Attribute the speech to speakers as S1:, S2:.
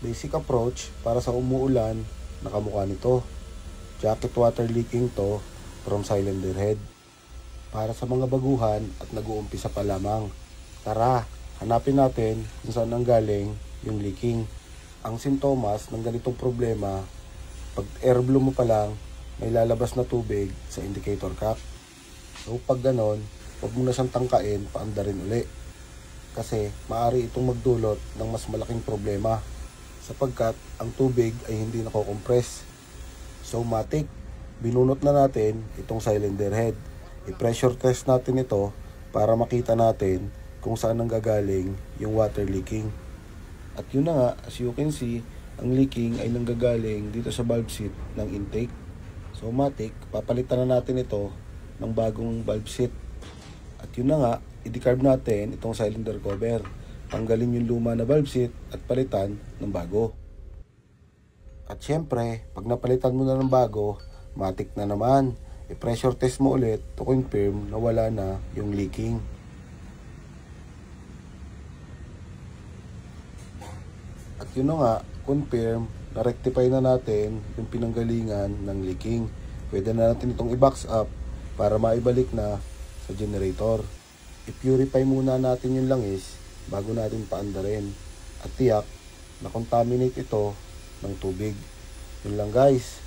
S1: Basic approach para sa umuulan na kamukha nito. Jacket water leaking to from cylinder head. Para sa mga baguhan at nag-uumpisa pa lamang. Tara, hanapin natin kung saan nanggaling yung leaking. Ang sintomas ng ganitong problema, pag air blow mo pa lang, may lalabas na tubig sa indicator cap. So pag ganon, huwag mo na siyang tangkain, paandarin uli. Kasi maaari itong magdulot ng mas malaking problema sapagkat ang tubig ay hindi nako-compress. So matik, binunot na natin itong cylinder head. I-pressure test natin ito para makita natin kung saan nanggagaling yung water leaking. At yun na nga, as you can see, ang leaking ay nanggagaling dito sa valve seat ng intake. So matik, papalitan na natin ito ng bagong valve seat. At yun na nga, i-decarb natin itong cylinder cover. Tanggalin yung luma na valve seat at palitan ng bago. At syempre, pag napalitan mo na ng bago, matik na naman. I-pressure test mo ulit to confirm na wala na yung leaking. At yun na nga, confirm na rectify na natin yung pinanggalingan ng leaking. Pwede na natin itong i-box up para maibalik na sa generator. I-purify muna natin yung langis bago natin paandarin at tiyak na contaminate ito ng tubig. Yun lang guys.